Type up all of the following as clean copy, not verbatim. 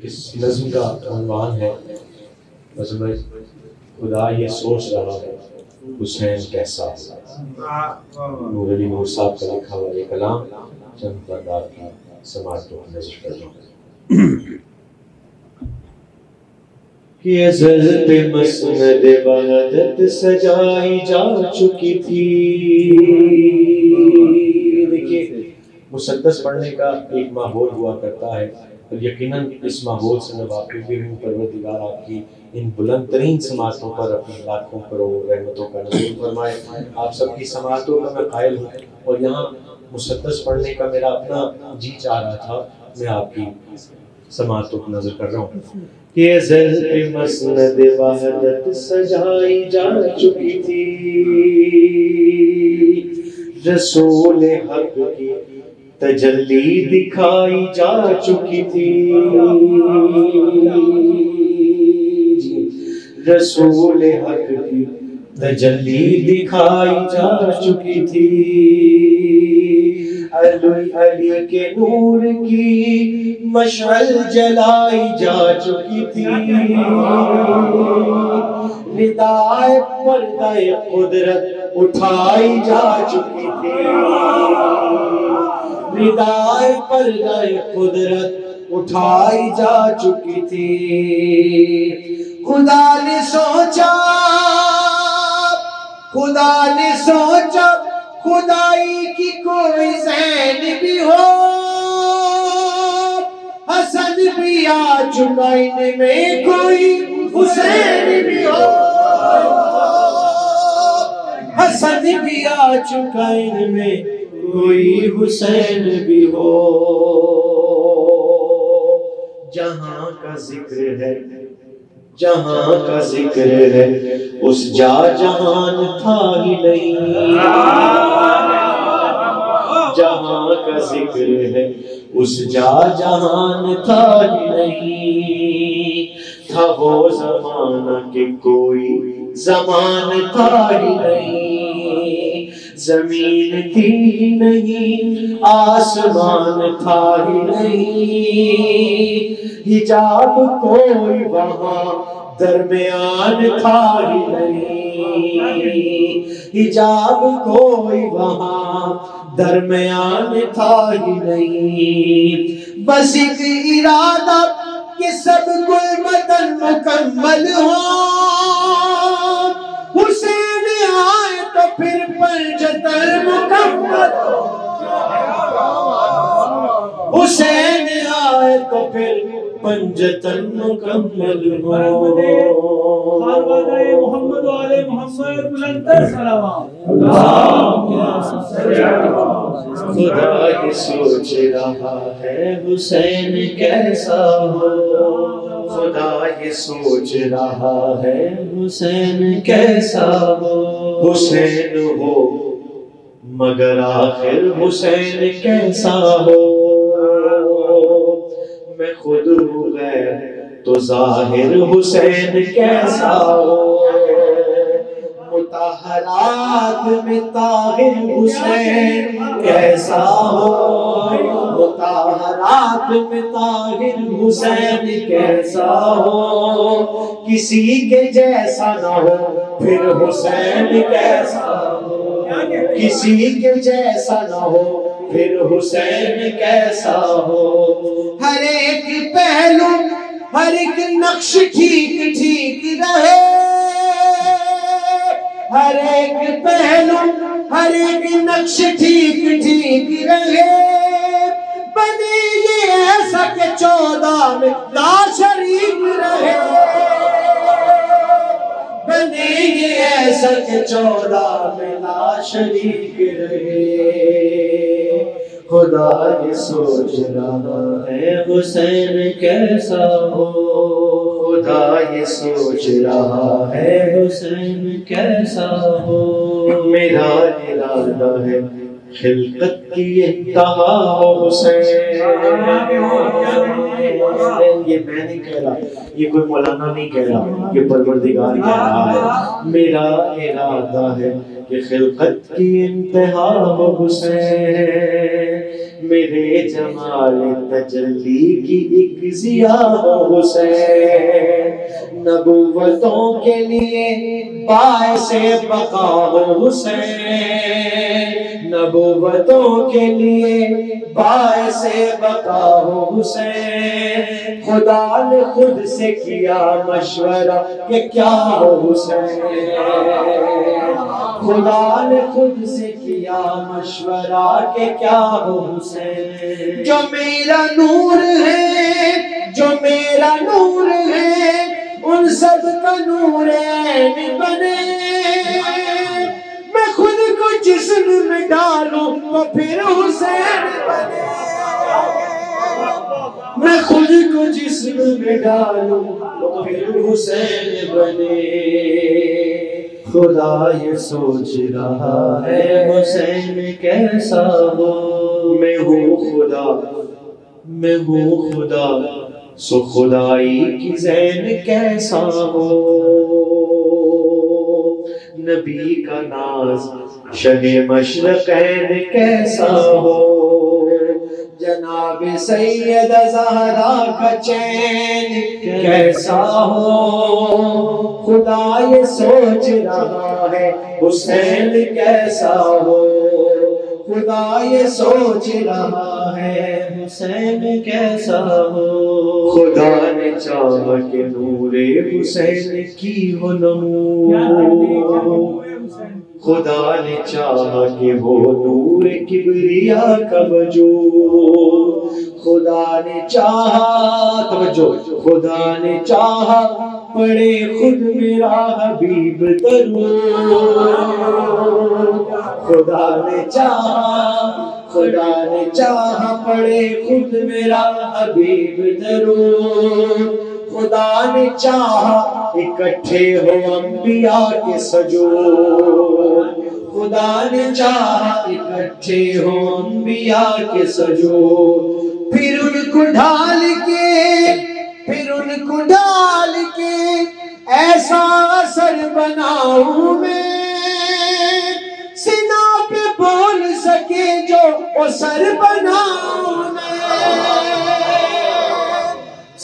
اس نظم کا عنوان ہے عظمت خدا یہ سوچ رہا ہے حسین کیسا ہو۔ نور علی نور صاحب کا لکھا ہوا یہ کلام چند بردار کی سماعت کو نظر کر رہا ہوں کہ ازل پہ مسند وحدت سجائی جا چکی تھی۔ دیکھیے مسدس پڑھنے کا ایک ماحول ہوا کرتا ہے اور یقیناً اس ماحول سے میں واقف بھی ہوں۔ پروردگار آپ کی ان بلند ترین سماعتوں پر اپنی لاکھوں کروڑ رحمتوں کا نزول فرمائے۔ آپ سب کی سماعتوں کا میں قائل ہوں اور یہاں مسدس پڑھنے کا میرا اپنا جی چاہ رہا تھا، میں آپ کی سماعتوں کو نظر کر رہا ہوں کہ ازل پہ مسند وحدت سجائی جا چکی تھی، رسول حق کی تجلی دکھائی جا چکی تھی، رسول حق کی تجلی دکھائی جا چکی تھی، علی کے نور کی مشعل جلائی جا چکی تھی، ردائے پردہ قدرت اٹھائی جا چکی تھی، ردائے پردہ قدرت اٹھائی جا چکی تھی۔ خدا نے سوچا خدائی کی کوئی زین بھی ہو، حسن بھی آ چکا ان میں کوئی حسین بھی ہو، حسن بھی آ چکا ان میں کوئی حسین بھی ہو، جہاں کا ذکر ہے جہاں کا ذکر ہے اس جا جہان تھا ہی نہیں، جہاں کا ذکر ہے اس جا جہان تھا ہی نہیں، تھا وہ زمانہ کہ کوئی زمان تھا ہی نہیں، زمین تھی نہیں آسمان تھا ہی نہیں، حجاب کوئی وہاں درمیان تھا ہی نہیں، حجاب کوئی وہاں درمیان تھا ہی نہیں، بس ایک ارادہ کہ سب کل مدن مکمل ہو، حسین آئے تو پھر پنجتن مکمل ہو، حسین آئے تو پھر پنجتن مکمل ہو۔ خاروادہ محمد و آل محمد بلندر صلوات۔ خدا یہ سوچ رہا ہے حسین کیسا ہو، خدا یہ سوچ رہا ہے حسین کیسا ہو، حسین ہو مگر آخر حسین کیسا ہو، میں خود ہوں غیر تو ظاہر حسین کیسا ہو، مطہرات میں طاہر حسین کیسا ہو، مطہرات میں طاہر حسین کیسا ہو، کسی کے جیسا نہ ہو پھر حسین کیسا ہو، کسی کے جیسا نہ ہو پھر حسین کیسا ہو، ہر ایک پہلو ہر ایک نقش ٹھیک ٹھیک رہے، ہر ایک پہلو ہر ایک نقش ٹھیک ٹھیک رہے، بنے یہ ایسا کہ 14 میں لا شریک رہے، بنے یہ ایسا کہ 14 میں لا شریک رہے، خدا یہ سوچ رہا ہے حسین کیسا ہو، خدا یہ سوچ رہا ہے حسین کیسا ہو، میرا ارادہ ہے خلقت کی انتہا ہو حسین، یہ میں نہیں کہہ رہا، یہ کوئی مولانا نہیں کہہ رہا، یہ پروردگار کہہ رہا ہے، میرا ارادہ ہے کہ خلقت کی انتہا ہو حسین، میرے جمال تجلی کی ایک ضیا ہو حسین، نبوتوں کے لیے باعث بقا ہو حسین، نبوتوں کے لیے باعث بقا ہو حسین، خدا نے خود سے کیا مشورہ کہ کیا ہو حسین، خدا نے خود سے کیا مشورہ کہ کیا ہو حسین، جو میرا نور ہے، جو میرا نور ہے، ان سب کا نور عین بنے، میں خود کو جسم میں ڈالوں تو پھر حسین بنے، میں خود کو جسم میں ڈالوں تو پھر حسین بنے، خدا یہ سوچ رہا ہے حسین کیسا ہو، میں ہوں خدا، میں ہوں خدا، سو خدائی کی زین کیسا ہو، نبی کا ناز شہ مشرقین کیسا ہو، جناب سید زہرا کا چین کیسا ہو، خدا یہ سوچ رہا ہے حسین کیسا ہو، خدا یہ سوچ رہا ہے حسین کیسا ہو، خدا نے چاہا کہ نور حسین کی ہو نمود، خدا نے چاہا کہ وہ نور کبریا کا وجود، خدا نے چاہا، توجہ، خدا نے چاہا پڑھے خود میرا حبیب درود، خدا نے چاہا، خدا نے چاہا پڑھے خود میرا حبیب درود، خدا نے چاہا اکٹھے ہو انبیاء کے سجود، خدا نے چاہا اکٹھے ہو انبیاء کے سجود، پھر ان کو ڈھال کے، پھر ان کو ڈھال کے ایسا اثر بناؤں میں، سینا پہ بول سکے جو وہ سر بناؤں میں،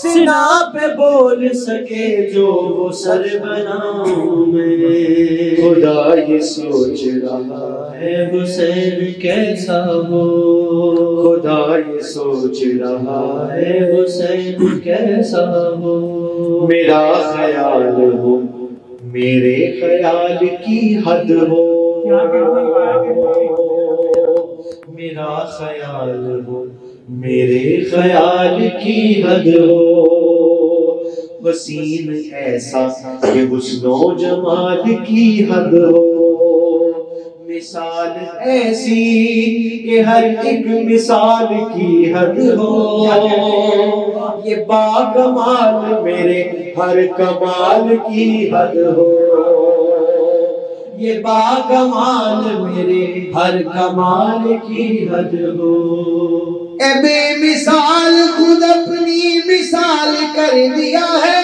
سینا پہ بول سکے جو وہ سر بناؤں میں، خدا یہ سوچ رہا ہے حسین کیسا ہو، خدا یہ سوچ رہا ہے حسین کیسا ہو، میرا خیال ہو میرے خیال کی حد ہو، میرا خیال ہو میرے خیال کی حد ہو، وسیم ایسا کہ حسن و جمال کی حد ہو، مثال ایسی کہ ہر ایک مثال کی حد ہو، یہ باکمال میرے ہر کمال کی حد ہو، یہ باکمال میرے ہر کمال کی حد ہو، اے بے مثال خود اپنی مثال کر دیا ہے،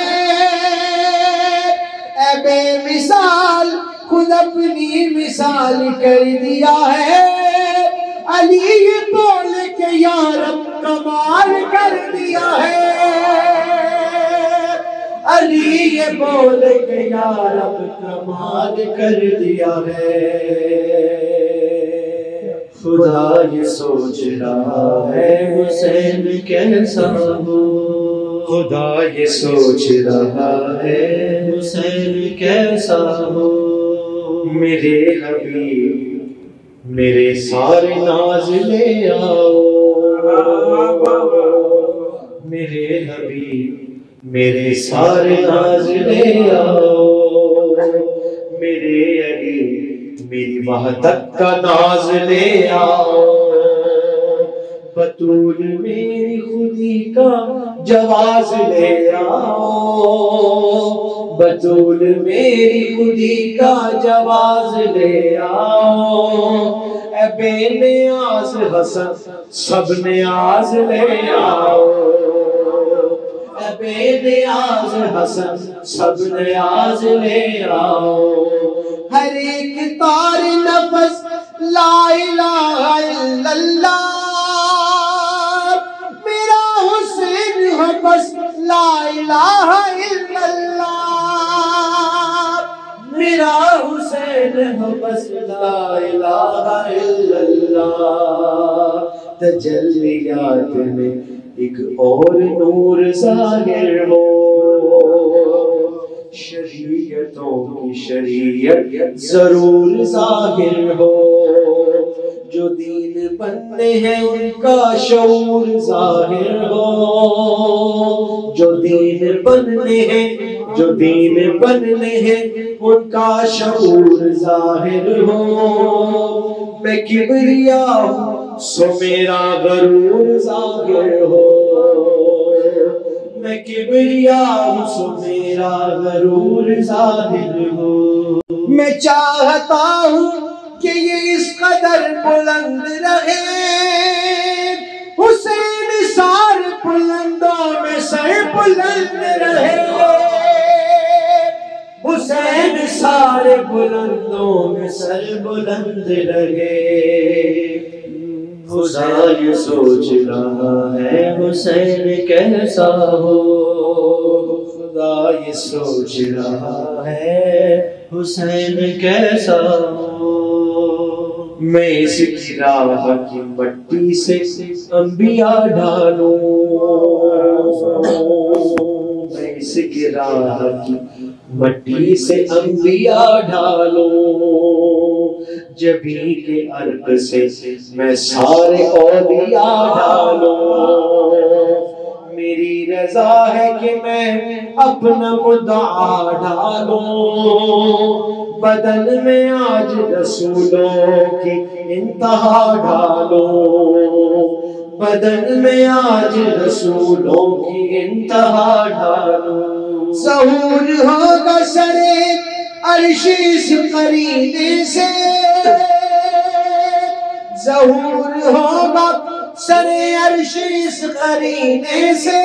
اے بے مثال خود اپنی مثال کر دیا ہے، علی یہ بول کے یا رب کمال کر دیا ہے، علی یہ بول کے یا رب کمال کر دیا ہے، خدا یہ سوچ رہا ہے حسین کیسا ہو، خدا یہ سوچ رہا ہے حسین کیسا ہو، میرے حبیب میرے سارے ناز لے آؤ، میرے حبیب میرے سارے ناز لے آؤ، میرے علی میری وحدت کا ناز لے آؤ، بطول میری خودی کا جواز لے آؤ، بطول میری خودی کا جواز لے آؤ، اے بے نیاز حسن سب نیاز لے آؤ، اے بے نیاز حسن سب نیاز لے آؤ، ہر ایک تار نفس لا الہ الا اللہ، الہ الا اللہ، میرا حسین ہو بس لا الہ الا اللہ۔ تجلیات میں ایک اور نور ظاہر ہو، شریعتوں کی شریعت ضرور ظاہر ہو، جو دین بننے ہیں ان کا شعور ظاہر ہو، جو دین بننے ہیں، جو دین بننے ہیں ان کا شعور ظاہر ہو۔ میں کبریا ہوں سو میرا غرور ظاہر ہو، میں کبریا ہوں سو میرا غرور ظاہر ہو۔ میں چاہتا ہوں کہ یہ اس قدر بلند رہے، حسین سار بلندوں میں سر بلند رہے، حسین سارے بلندوں میں سر بلند رہے۔ خدا یہ سوچ رہا ہے حسین کیسا ہو، خدا یہ سوچ رہا ہے حسین کیسا ہو۔ میں اس کی راہ کی مٹی سے انبیاء ڈھالوں، میں اس کی راہ کی مٹی سے انبیاء ڈھالوں، جبھی کے عرق سے میں سارے اولیاء ڈھالوں۔ میری رضا ہے کہ میں اپنا مدعا ڈھالوں، بدن میں آج رسولوں کی انتہا ڈھالوں، بدن میں آج رسولوں کی انتہا ڈھالوں۔ ظہور ہوگا سرے عرش اس قرینے سے، ظہور ہوگا سرے عرش اس قرینے سے،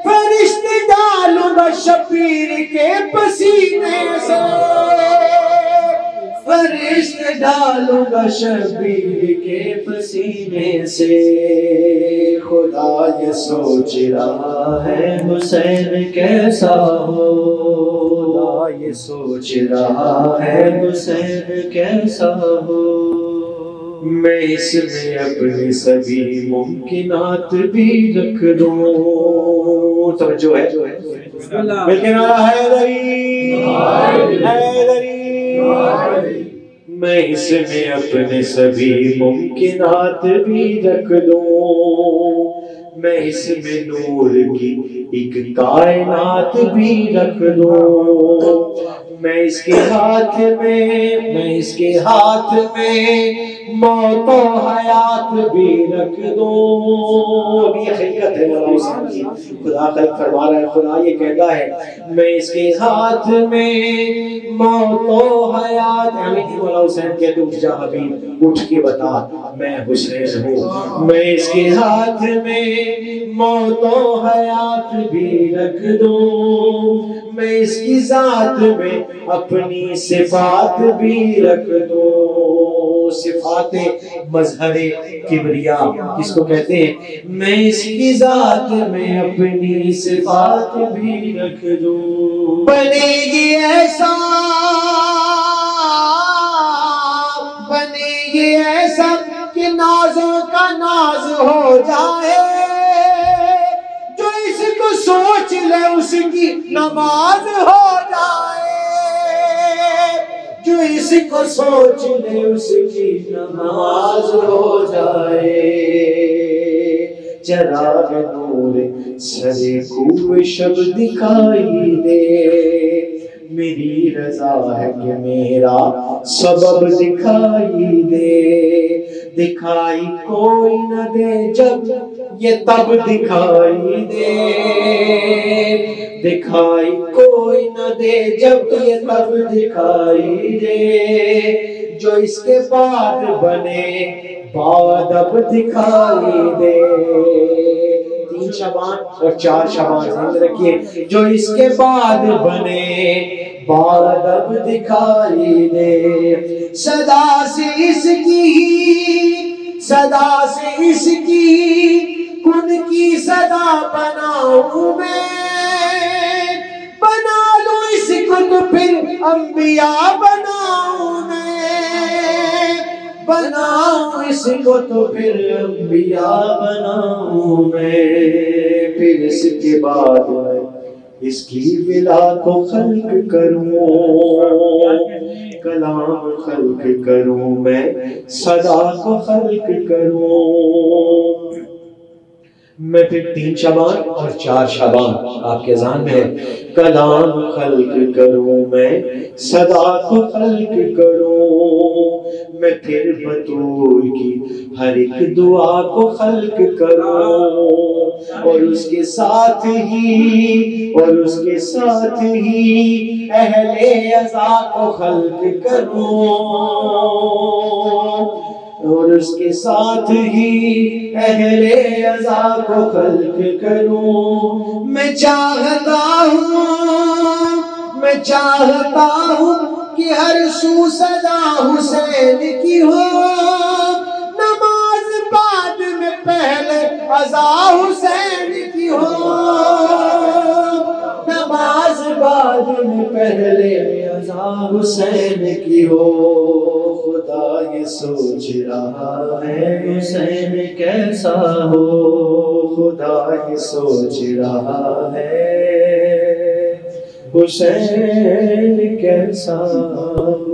فرشتے ڈالوں گا شبیر کے پسینے سے، فرشتے ڈالوں گا شبیر کے پسینے سے۔ خدا یہ سوچ رہا ہے حسین کیسا ہو، خدا یہ سوچ رہا ہے حسین کیسا ہو۔ میں اس میں اپنے سبھی ممکنات بھی رکھ دوں، توجہ ہے مل کے نعرہ حیدری حیدری۔ میں اس میں اپنے سبھی ممکنات بھی رکھ دوں، میں اس میں نور کی ایک کائنات بھی رکھ دوں، میں اس کے ہاتھ میں موت و حیات بھی رکھ دوں۔ ابھی یہ خلقت ہے مولا حسین کی، خدا خلق فرما رہا ہے، خدا یہ کہتا ہے میں اس کے ہاتھ میں موت و حیات، مولا حسین کہتے اٹھ جا حبیب اٹھ کے بتا میں حسین ہوں، میں اس کے ہاتھ میں موت و حیات بھی رکھ دوں، میں اس کی ذات میں اپنی صفات بھی رکھ دوں۔ صفات مظہر کبریا کس کو کہتے ہیں؟ میں اس کی ذات میں اپنی صفات بھی رکھ دوں۔ بنے گی ایسا کہ نازوں کا ناز ہو جائے، جو اس کو سوچ لے اس کی نماز ہو جائے، جو اس کو سوچ لے اس کی نماز ہو جائے۔ چراغ نور سرے کوہ شب دکھائی دے، میری رضا ہے کہ میرا سبب دکھائی دے، دکھائی کوئی نہ دے جب یہ تب دکھائی دے، دکھائی کوئی نہ دے جب یہ تب دکھائی دے، جو اس کے بعد بنے بعد اب دکھائی دے۔ 3 شعبان اور 4 شعبان ذہن رکھیے، جو اس کے بعد بنے بعد اب دکھائی دے۔ صدا سے اس کی کن کی صدا بناؤں میں، بنا لوں اس کو تو پھر انبیاء بناؤں میں، بناؤں اس کو تو پھر انبیاء بناؤں میں، پھر اس کے بعد میں اس کی بلا کو خلق کروں، کلام خلق کروں میں، صدا کو خلق کروں میں، پھر 3 شعبان اور 4 شعبان آپ کے ذہن میں ہے، کلام خلق کروں میں، صدا کو خلق کروں میں، پھر بطول کی ہر ایک دعا کو خلق کروں، اور اس کے ساتھ ہی اہل عزا کو خلق کروں، اور اس کے ساتھ ہی اہل عزا کو خلق کروں، میں چاہتا ہوں کہ ہر سو صدا حسین کی ہو، نماز بعد میں پہلے عزا حسین کی ہو، نماز بعد میں پہلے عزا حسین کی ہو، خدا یہ سوچ رہا ہے حسین کیسا ہو، خدا یہ سوچ رہا ہے حسین کیسا ہو۔